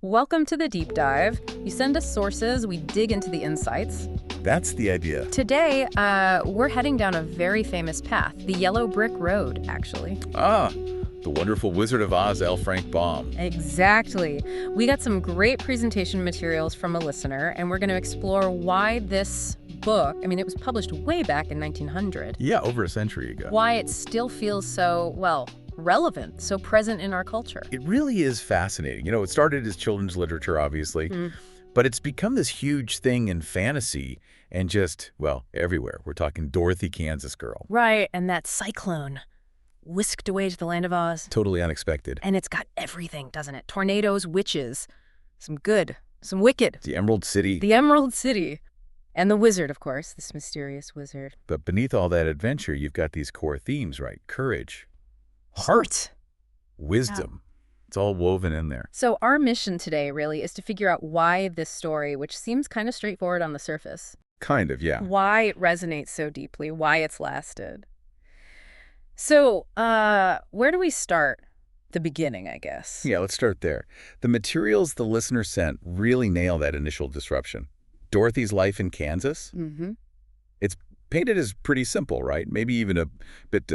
Welcome to the deep dive. You send us sources, we dig into the insights. That's the idea. Today, we're heading down a very famous path, the Yellow Brick Road, actually. Ah, the wonderful Wizard of Oz, L. Frank Baum. Exactly. We got some great presentation materials from a listener, and we're going to explore why this book, it was published way back in 1900. Yeah, over a century ago. Why it still feels so, relevant, so present in our culture. It really is fascinating. It started as children's literature, obviously, but it's become this huge thing in fantasy and just, everywhere. We're talking Dorothy, Kansas Girl. Right, and that cyclone whisked away to the land of Oz. Totally unexpected. And it's got everything, doesn't it? Tornadoes, witches, some good, some wicked. The Emerald City. The Emerald City. And the wizard, of course, this mysterious wizard. But beneath all that adventure, you've got these core themes, right? Courage, heart, wisdom. It's all woven in there. So our mission today really is to figure out why this story, which seems kind of straightforward on the surface. Kind of, yeah. Why it resonates so deeply, why it's lasted. So, where do we start? The beginning, I guess. Yeah, let's start there. The materials the listener sent really nail that initial disruption. Dorothy's life in Kansas? Mm-hmm. It's painted as pretty simple, right? Maybe even a bit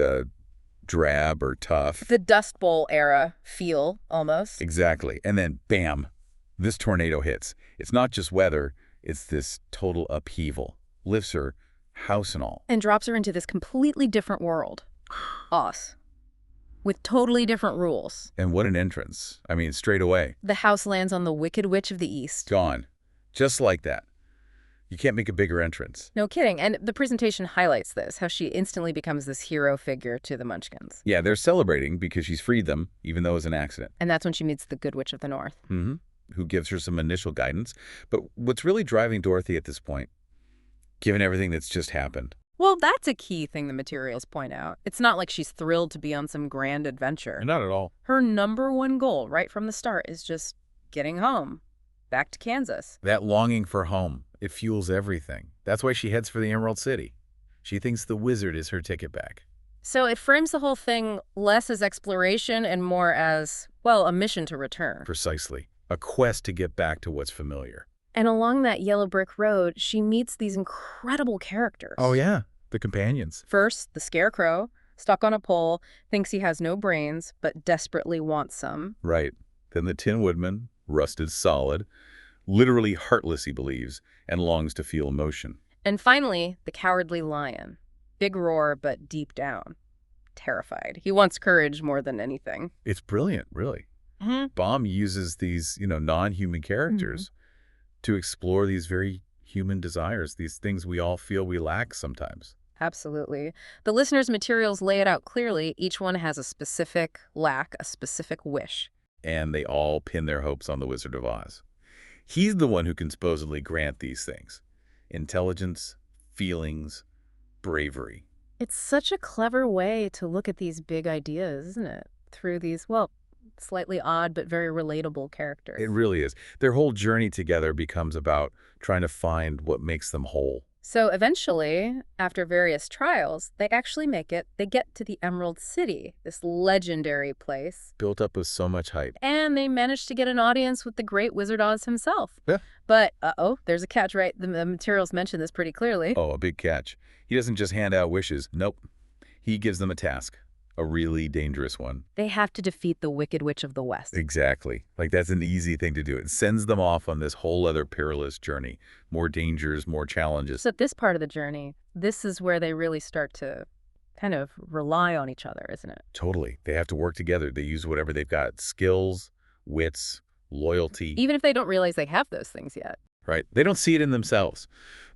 drab or tough. The Dust Bowl era feel, almost. Exactly. And then, bam, this tornado hits. It's not just weather, it's this total upheaval. Lifts her, house and all. And drops her into this completely different world. Oz. With totally different rules. And what an entrance. Straight away. The house lands on the Wicked Witch of the East. Gone. Just like that. You can't make a bigger entrance. No kidding. And the presentation highlights this, how she instantly becomes this hero figure to the Munchkins. Yeah, they're celebrating because she's freed them, even though it was an accident. And that's when she meets the Good Witch of the North. Mm-hmm. Who gives her some initial guidance. But what's really driving Dorothy at this point, given everything that's just happened? Well, that's a key thing the materials point out. It's not like she's thrilled to be on some grand adventure. Not at all. Her #1 goal right from the start is just getting home, back to Kansas. That longing for home, it fuels everything. That's why she heads for the Emerald City. She thinks the wizard is her ticket back. So it frames the whole thing less as exploration and more as, a mission to return. Precisely. A quest to get back to what's familiar. And along that yellow brick road, she meets these incredible characters. Oh, yeah. The companions. First, the Scarecrow, stuck on a pole, thinks he has no brains, but desperately wants some. Right. Then the Tin Woodman, rusted solid, literally heartless, he believes, and longs to feel emotion. And finally, the Cowardly Lion. Big roar, but deep down. Terrified. He wants courage more than anything. It's brilliant, really. Mm-hmm. Baum uses these, non-human characters to explore these very human desires, these things we all feel we lack sometimes. Absolutely. The listener's materials lay it out clearly. Each one has a specific lack, a specific wish. And they all pin their hopes on the Wizard of Oz. He's the one who can supposedly grant these things. Intelligence, feelings, bravery. It's such a clever way to look at these big ideas, isn't it? Through these, slightly odd but very relatable characters. It really is. Their whole journey together becomes about trying to find what makes them whole. So eventually, after various trials, they actually make it. They get to the Emerald City, this legendary place. Built up with so much hype. And they manage to get an audience with the great Wizard Oz himself. Yeah. But, there's a catch, right? The materials mention this pretty clearly. Oh, a big catch. He doesn't just hand out wishes. Nope. He gives them a task. A really dangerous one. They have to defeat the Wicked Witch of the West. Exactly. That's an easy thing to do. It sends them off on this whole other perilous journey. More dangers, more challenges. So at this part of the journey, this is where they really start to kind of rely on each other, isn't it? Totally. They have to work together. They use whatever they've got. Skills, wits, loyalty. Even if they don't realize they have those things yet. Right. They don't see it in themselves.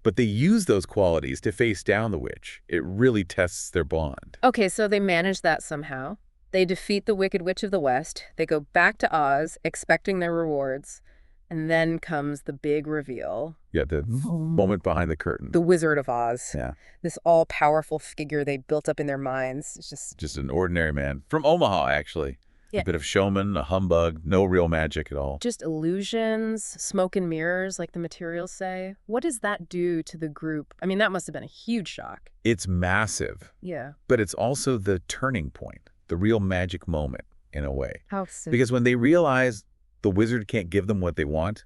But they use those qualities to face down the witch. It really tests their bond. Okay, so they manage that somehow. They defeat the Wicked Witch of the West. They go back to Oz, expecting their rewards. And then comes the big reveal. Yeah, the moment behind the curtain. The Wizard of Oz. Yeah. This all-powerful figure they built up in their minds. It's just an ordinary man. From Omaha, actually. Yeah. A bit of showman, a humbug, no real magic at all. Just illusions, smoke and mirrors, like the materials say. What does that do to the group? That must have been a huge shock. It's massive. Yeah. But it's also the turning point, the real magic moment, in a way. How so? Because when they realize the wizard can't give them what they want,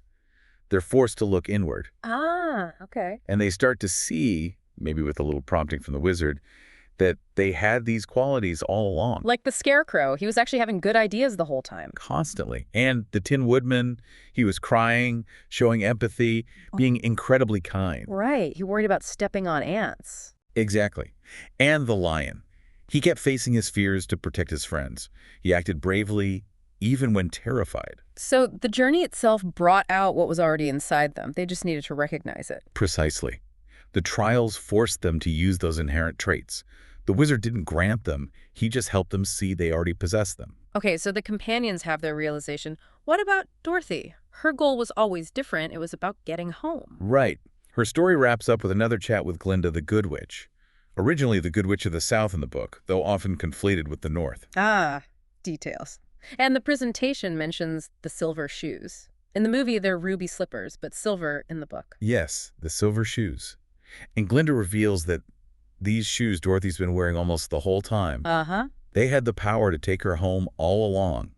they're forced to look inward. Ah, okay. And they start to see, maybe with a little prompting from the wizard, that they had these qualities all along. Like the Scarecrow, he was actually having good ideas the whole time. Constantly. And the Tin Woodman, he was crying, showing empathy, being incredibly kind. Right, he worried about stepping on ants. Exactly. And the lion. He kept facing his fears to protect his friends. He acted bravely, even when terrified. So the journey itself brought out what was already inside them. They just needed to recognize it. Precisely. The trials forced them to use those inherent traits. The wizard didn't grant them, he just helped them see they already possessed them. Okay, so the companions have their realization. What about Dorothy? Her goal was always different. It was about getting home. Right. Her story wraps up with another chat with Glinda the Good Witch. Originally the Good Witch of the South in the book, though often conflated with the North. Ah, details. And the presentation mentions the silver shoes. In the movie, they're ruby slippers, but silver in the book. Yes, the silver shoes. And Glinda reveals that these shoes Dorothy's been wearing almost the whole time. Uh-huh. They had the power to take her home all along.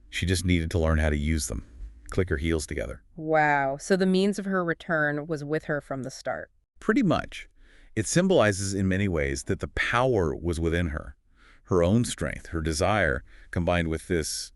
She just needed to learn how to use them. Click her heels together. Wow. So the means of her return was with her from the start. Pretty much. It symbolizes in many ways that the power was within her. Her own strength, her desire, combined with this,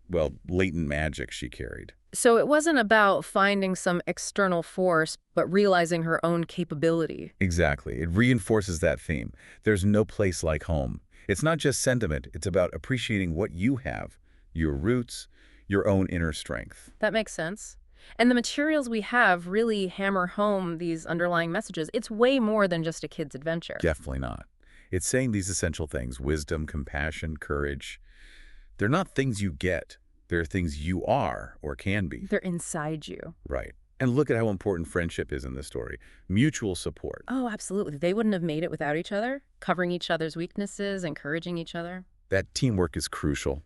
well, latent magic she carried. So it wasn't about finding some external force, but realizing her own capability. Exactly. It reinforces that theme. There's no place like home. It's not just sentiment. It's about appreciating what you have, your roots, your own inner strength. That makes sense. And the materials we have really hammer home these underlying messages. It's way more than just a kid's adventure. Definitely not. It's saying these essential things, wisdom, compassion, courage. They're not things you get. They're things you are or can be. They're inside you. Right. And look at how important friendship is in this story. Mutual support. Oh, absolutely. They wouldn't have made it without each other, covering each other's weaknesses, encouraging each other. That teamwork is crucial.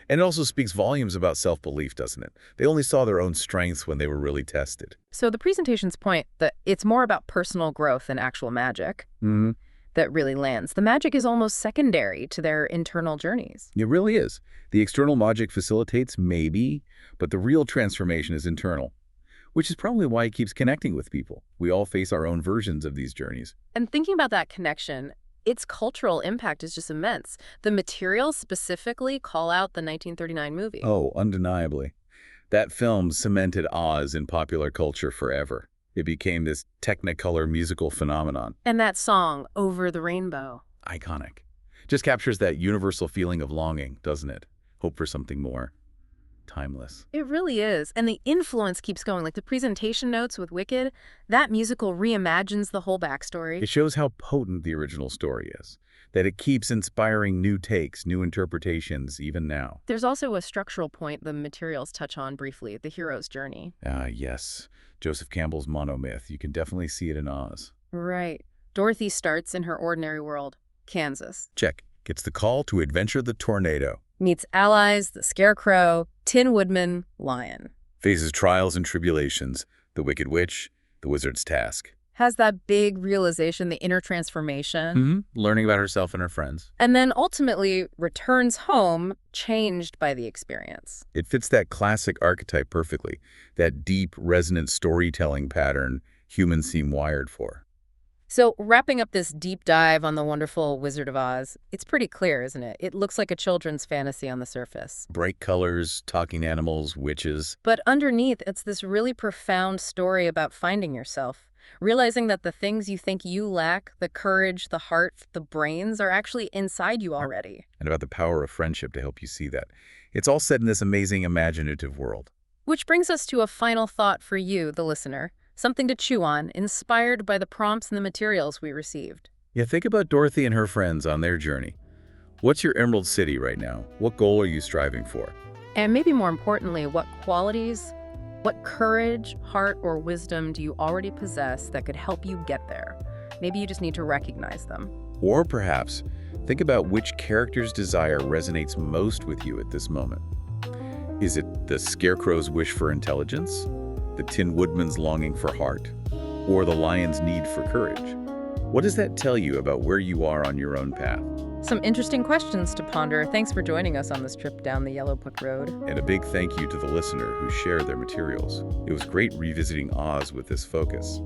And it also speaks volumes about self-belief, doesn't it? They only saw their own strengths when they were really tested. So the presentation's point that it's more about personal growth than actual magic that really lands. The magic is almost secondary to their internal journeys. It really is. The external magic facilitates, maybe, but the real transformation is internal, which is probably why it keeps connecting with people. We all face our own versions of these journeys. And thinking about that connection, its cultural impact is just immense. The materials specifically call out the 1939 movie. Oh, undeniably. That film cemented Oz in popular culture forever. It became this technicolor musical phenomenon. And that song, Over the Rainbow. Iconic. Just captures that universal feeling of longing, doesn't it? Hope for something more. Timeless. It really is. And the influence keeps going. Like the presentation notes with Wicked, that musical reimagines the whole backstory. It shows how potent the original story is, that it keeps inspiring new takes, new interpretations, even now. There's also a structural point the materials touch on briefly, the hero's journey. Ah, yes. Joseph Campbell's monomyth. You can definitely see it in Oz. Right. Dorothy starts in her ordinary world, Kansas. Check. Gets the call to adventure the tornado. Meets allies, the Scarecrow, Tin Woodman, Lion. Faces trials and tribulations, the Wicked Witch, the Wizard's task. Has that big realization, the inner transformation. Learning about herself and her friends. And then ultimately returns home changed by the experience. It fits that classic archetype perfectly, that deep, resonant storytelling pattern humans seem wired for. So wrapping up this deep dive on the wonderful Wizard of Oz, it's pretty clear, isn't it? It looks like a children's fantasy on the surface. Bright colors, talking animals, witches. But underneath, it's this really profound story about finding yourself. Realizing that the things you think you lack, the courage, the heart, the brains, are actually inside you already. And about the power of friendship to help you see that. It's all set in this amazing imaginative world. Which brings us to a final thought for you, the listener. Something to chew on, inspired by the prompts and the materials we received. Yeah, think about Dorothy and her friends on their journey. What's your Emerald City right now? What goal are you striving for? And maybe more importantly, what qualities, what courage, heart, or wisdom do you already possess that could help you get there? Maybe you just need to recognize them. Or perhaps, think about which character's desire resonates most with you at this moment. Is it the Scarecrow's wish for intelligence? The Tin Woodman's longing for heart, or the lion's need for courage? What does that tell you about where you are on your own path? Some interesting questions to ponder. Thanks for joining us on this trip down the Yellow Book Road. And a big thank you to the listener who shared their materials. It was great revisiting Oz with this focus.